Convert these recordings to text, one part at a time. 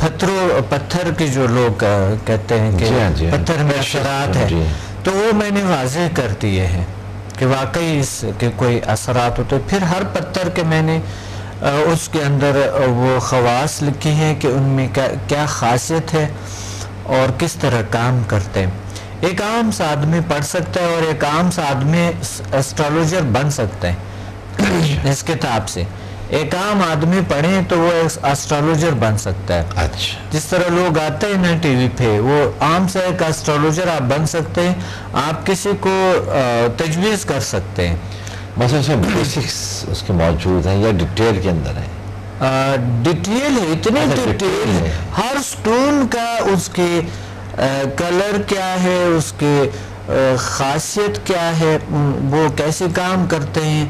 پتھر کی جو لوگ کہتے ہیں کہ پتھر میں اثرات ہے، تو وہ میں نے واضح کر دیے ہیں کہ واقعی اس کے کوئی اثرات ہوتے. پھر ہر پتھر کے میں نے اس کے اندر وہ خواص لکھی ہیں کہ ان میں کیا خاصیت ہے اور کس طرح کام کرتے ہیں. ایک عام سا آدمی پڑھ سکتا ہے اور ایک عام سا آدمی اسٹرالوجر بن سکتا ہے اس کتاب سے. ایک عام آدمی پڑھیں تو وہ اسٹرالوجر بن سکتا ہے. اچھا. جس طرح لوگ آتے ہیں نا ٹی وی پہ، وہ عام سے ایک اسٹرالوجر آپ بن سکتے ہیں. آپ کسی کو تجویز کر سکتے ہیں. مثلا اس میں بیسکس اس کے موجود ہیں یا ڈیٹیل کے اندر ہیں؟ ڈیٹیل ہے، اتنی ڈیٹیل ہے. ہر سٹون کا اس کے کلر کیا ہے، اس کے خاصیت کیا ہے، وہ کیسے کام کرتے ہیں،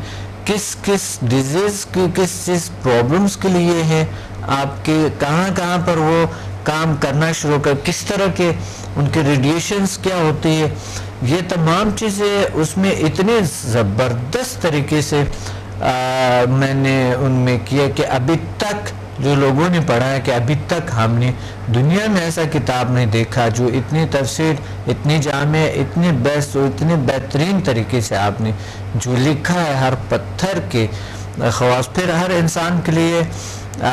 کس ڈیزیز کی کس چیز پرابلمس کے لیے ہے، آپ کے کہاں پر وہ کام کرنا شروع کر، کس طرح کے ان کے ریڈیشنز کیا ہوتی ہے. یہ تمام چیزیں اس میں اتنے زبردست طریقے سے میں نے ان میں کیا کہ ابھی تک جو لوگوں نے پڑھا ہے کہ ابھی تک ہم نے دنیا میں ایسا کتاب نہیں دیکھا جو اتنی تفصیل، اتنی جامع، اتنی بیسٹ اور اتنے بہترین طریقے سے آپ نے جو لکھا ہے ہر پتھر کے خواص. پھر ہر انسان کے لیے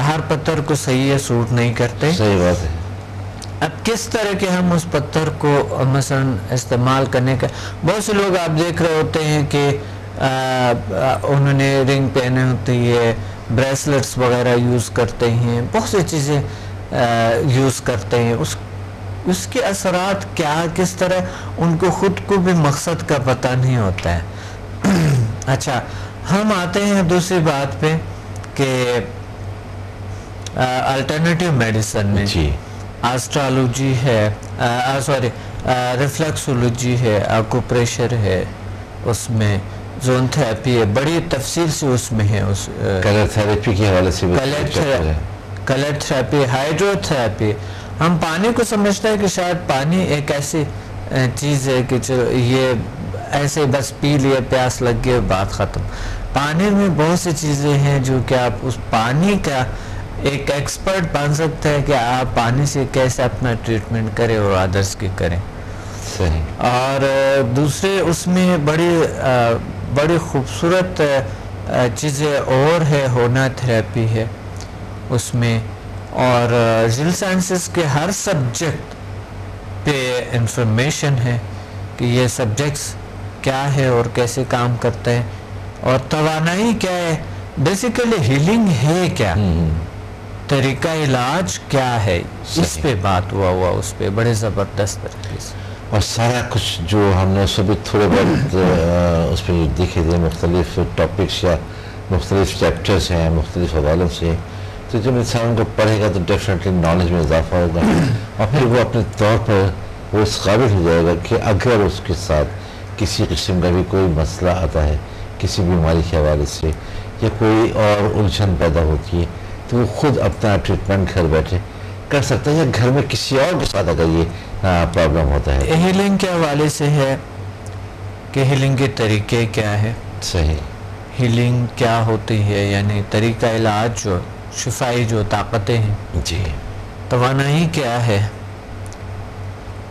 ہر پتھر کو صحیح سوٹ نہیں کرتے. صحیح بات ہے. اب کس طرح کے ہم اس پتھر کو مثلا استعمال کرنے کا، بہت سے لوگ آپ دیکھ رہے ہوتے ہیں کہ انہوں نے رنگ پہنے ہوتی ہے، بریسلٹس وغیرہ یوز کرتے ہیں، بہت سی چیزیں یوز کرتے ہیں. اس کے اثرات کیا، کس طرح ان کو خود کو بھی مقصد کا پتہ نہیں ہوتا ہے. اچھا، ہم آتے ہیں دوسری بات پہ کہ الٹرنیٹیو میڈیسن میں آسٹرالوجی ہے، ریفلیکسولوجی ہے، آکوپریشر ہے، اس میں زون تھراپی ہے، بڑی تفصیل سے اس میں ہے. اس کلر تھراپی کے حوالے سے کلر تھراپی، ہائیڈرو تھراپی. ہم پانی کو سمجھتے ہیں کہ شاید پانی ایک ایسی چیز ہے کہ یہ ایسے بس پی لیے، پیاس لگ گئے، بات ختم. پانی میں بہت سی چیزیں ہیں جو کہ آپ اس پانی کا ایک ایکسپرٹ بن سکتے ہیں کہ آپ پانی سے کیسے اپنا ٹریٹمنٹ کریں اور ادرس کی کریں. صحیح. اور دوسرے اس میں بڑی خوبصورت چیزیں اور ہے، ہونا تھراپی ہے اس میں، اور جل سائنسز کے ہر سبجیکٹ پہ انفارمیشن ہے کہ یہ سبجیکٹس کیا ہے اور کیسے کام کرتے ہیں، اور توانائی کیا ہے، بیسیکلی ہیلنگ ہے کیا، طریقہ علاج کیا ہے، اس پہ بات ہوا اس پہ بڑے زبردست طریقے سے. اور سارا کچھ جو ہم نے اس بھی تھوڑے بہت اس پہ دیکھے تھے، مختلف ٹاپکس یا مختلف چیپٹرز ہیں مختلف حوالوں سے، تو جب انسان کو پڑھے گا تو ڈیفینیٹلی نالج میں اضافہ ہوگا، اور پھر وہ اپنے طور پر وہ اس قابل ہو جائے گا کہ اگر اس کے ساتھ کسی قسم کا بھی کوئی مسئلہ آتا ہے کسی بیماری کے حوالے سے یا کوئی اور الجھن پیدا ہوتی ہے، تو وہ خود اپنا ٹریٹمنٹ گھر بیٹھے کر سکتا ہے، یا گھر میں کسی اور کے ساتھ اگر یہ پرابلم ہوتا ہے. ہیلنگ کے حوالے سے ہے کہ ہیلنگ کے طریقے کیا ہے. صحیح. ہیلنگ کیا ہوتی ہے، یعنی طریقہ علاج، جو شفائی جو طاقتیں ہیں، جی، توانائی کیا ہے،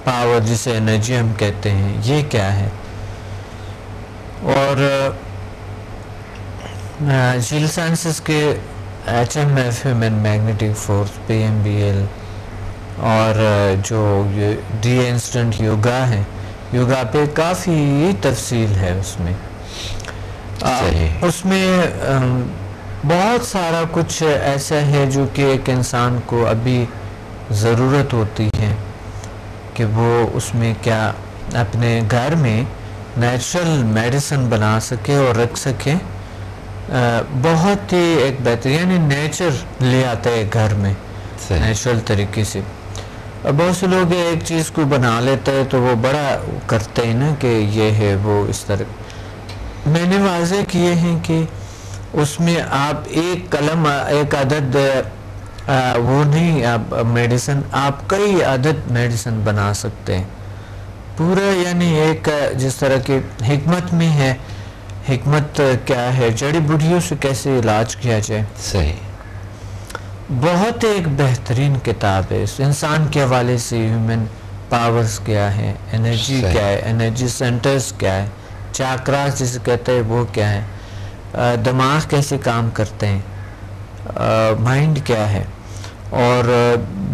پاور جسے انرجی ہم کہتے ہیں، یہ کیا ہے. اور جیل سائنسز کے H M F human magnetic force, P M B L, اور جو ڈی انسٹنٹ یوگا ہے، یوگا پہ کافی تفصیل ہے اس میں. اس میں بہت سارا کچھ ایسا ہے جو کہ ایک انسان کو ابھی ضرورت ہوتی ہے کہ وہ اس میں کیا اپنے گھر میں نیچرل میڈیسن بنا سکے اور رکھ سکے. بہت ہی ایک بہترین، یعنی نیچر لے آتا ہے گھر میں نیچرل طریقے سے. بہت سے لوگ ایک چیز کو بنا لیتے ہیں تو وہ بڑا کرتے ہیں نا کہ یہ ہے وہ اس طرح. میں نے واضح کیے ہیں کہ اس میں آپ ایک قلم، ایک عدد وہ نہیں، آپ میڈیسن، آپ کئی عدد میڈیسن بنا سکتے ہیں پورا. یعنی ایک جس طرح کی حکمت میں ہے، حکمت کیا ہے، جڑی بوٹیوں سے کیسے علاج کیا جائے. صحیح. بہت ایک بہترین کتاب ہے. اس انسان کے حوالے سے ہیومن پاورز کیا ہے, انرجی کیا ہے, انرجی سینٹرز کیا ہے, چاکراس جسے کہتے ہیں وہ کیا ہے, دماغ کیسے کام کرتے ہیں, مائنڈ کیا ہے, اور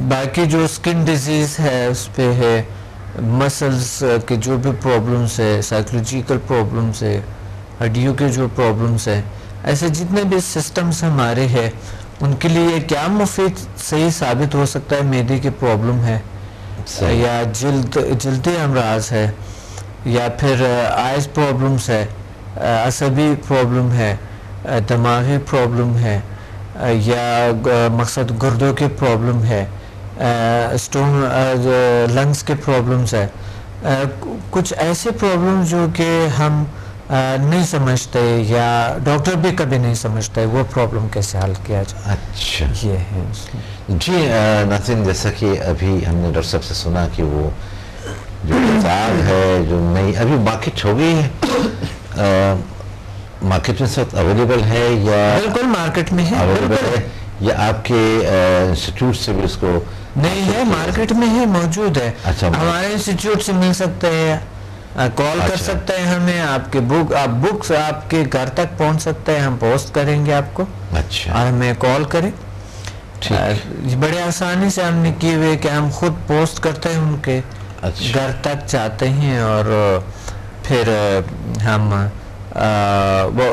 باقی جو اسکن ڈیزیز ہے اس پہ ہے, مسلز کے جو بھی پرابلمس ہے, سائیکولوجیکل پرابلمس ہے, ہڈیوں کے جو پرابلمس ہے, ایسے جتنے بھی سسٹمز ہمارے ہیں ان کے لیے کیا مفید صحیح ثابت ہو سکتا ہے. معدے کی پرابلم ہے یا جلدی امراض ہے, یا پھر آئز پرابلمس ہے, عصبی پرابلم ہے, دماغی پرابلم ہے, یا مقصد گردوں کی پرابلم ہے, اسٹون لنگس کے پرابلمس ہے, کچھ ایسے پرابلم جو کہ ہم نہیں سمجھتے یا ڈاکٹر بھی کبھی نہیں سمجھتے, وہ پرابلم کیسے حل کیا جائے. اچھا یہ ہے جی ناظرین, جیسا کہ ابھی ہم نے ڈاکٹر صاحب سے سنا کہ وہ جو کتاب ہے جو نئی ابھی مارکیٹ ہو گئی ہے, مارکیٹ میں سب اویلیبل ہے یا بالکل مارکیٹ میں ہے, اویلیبل ہے, یا آپ کے انسٹیٹیوٹ سے بھی اس کو نہیں ہے, مارکیٹ میں ہے, موجود ہے. اچھا, ہمارے انسٹیٹیوٹ سے مل سکتے ہیں, کال کر سکتے ہیں ہمیں, آپ کے بکس آپ کے گھر تک پہنچ سکتے ہیں, ہم پوسٹ کریں گے آپ کو. اچھا, اور ہمیں کال کریں. بڑے آسانی سے ہم نے کیے ہوئے کہ ہم خود پوسٹ کرتے ہیں, ان کے گھر تک جاتے ہیں, اور پھر ہم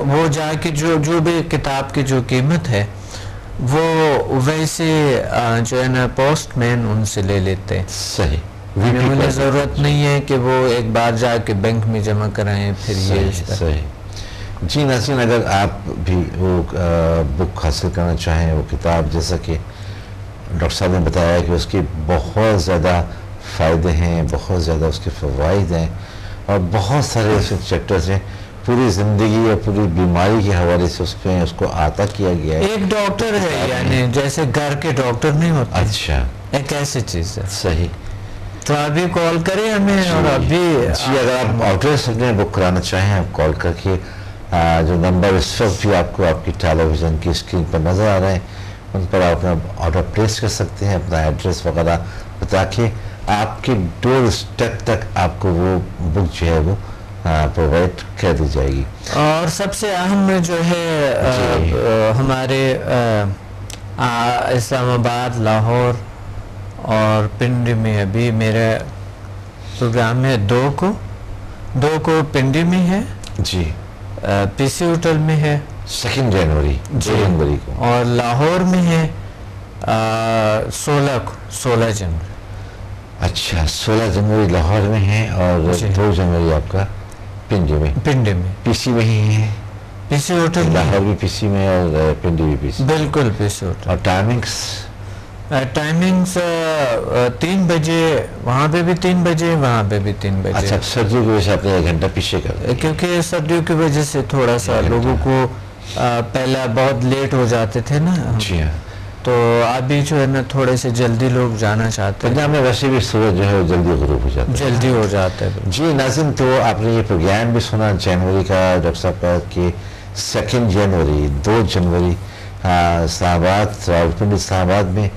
وہ جا کے جو بھی کتاب کی جو قیمت ہے وہ ویسے جو ہے نا پوسٹ مین ان سے لے لیتے ہیں. صحیح, انہیں ضرورت نہیں ہے کہ وہ ایک بار جا کے بینک میں جمع کرائیں پھر یہ. صحیح. جی ناظرین, اگر آپ بھی وہ بک حاصل کرنا چاہیں, وہ کتاب, جیسا کہ ڈاکٹر صاحب نے بتایا کہ اس کی بہت زیادہ فائدے ہیں, بہت زیادہ اس کے فوائد ہیں, اور بہت سارے ایسے چیپٹرز ہیں, پوری زندگی اور پوری بیماری کے حوالے سے اس پہ اس کو آتا کیا گیا ہے. ایک ڈاکٹر ہے, یعنی جیسے گھر کے ڈاکٹر نہیں ہوتے. اچھا, ایک ایسی چیز ہے. صحیح. تو ابھی کال کریں ہمیں, اور ابھی جی اگر آپ آؤٹریس اپنے بک کرانا چاہیں, آپ کال کر کے جو نمبر اس وقت بھی آپ کو آپ کی ٹیلی ویژن کی اسکرین پر نظر آ رہے ہیں, ان پر آپ اپنا آرڈر پلیس کر سکتے ہیں, اپنا ایڈریس وغیرہ بتا کے آپ کے ڈور اسٹیپ تک آپ کو وہ بک جو ہے وہ پرووائڈ کر دی جائے گی. اور سب سے اہم جو ہے ہمارے اسلام آباد, لاہور اور پنڈی میں ابھی میرے پروگرام میں دو کو پنڈی میں ہے جی, پی سی ہوٹل میں ہے 2 جنوری کو, اور لاہور میں ہے 16 جنوری. اچھا, 16 جنوری لاہور میں ہے, اور 2 جنوری آپ کا پنڈی میں پی سی میں ہی ہے. پی سی ہوٹل, لاہور بھی پی سی میں اور پنڈی بھی پی سی. بالکل پی سی ہوٹل. اور ٹائمنگس 3 بجے, وہاں پہ بھی 3 بجے, وہاں پہ بھی 3 بجے. اچھا, سردیوں کی وجہ سے آپ نے 1 گھنٹہ پیچھے کر دیا, کیونکہ سردیوں کی وجہ سے تھوڑا سا لوگوں کو پہلا بہت لیٹ ہو جاتے تھے نا. جی ہاں, تو ابھی جو ہے نا تھوڑے سے جلدی لوگ جانا چاہتے ہیں. پنجاب میں ویسے بھی سورج جو ہے وہ جلدی غروب ہو جاتا ہے. جی ناظرین, تو آپ نے یہ پروگرام بھی سنا جنوری کا, ڈاکٹر صاحب کا, کہ 2 جنوری 2 جنوری اسلام آباد, راولپنڈی اسلام آباد میں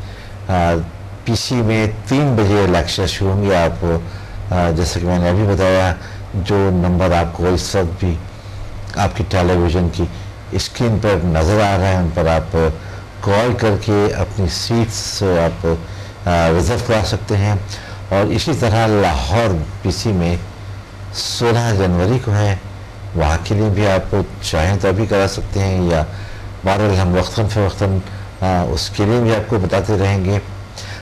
پی سی میں 3 بجے لیکچر شروع ہوں گے. آپ جیسا کہ میں نے ابھی بتایا, جو نمبر آپ کو اس وقت بھی آپ کی ٹیلی ویژن کی اسکرین پر نظر آ رہا ہے, ان پر آپ کال کر کے اپنی سیٹس آپ ریزرو کرا سکتے ہیں. اور اسی طرح لاہور پی سی میں 16 جنوری کو ہے, وہاں کے لیے بھی آپ چاہیں تو ابھی کرا سکتے ہیں, یا بہرحال ہم وقتاً فوقتاً اس کے لیے بھی آپ کو بتاتے رہیں گے.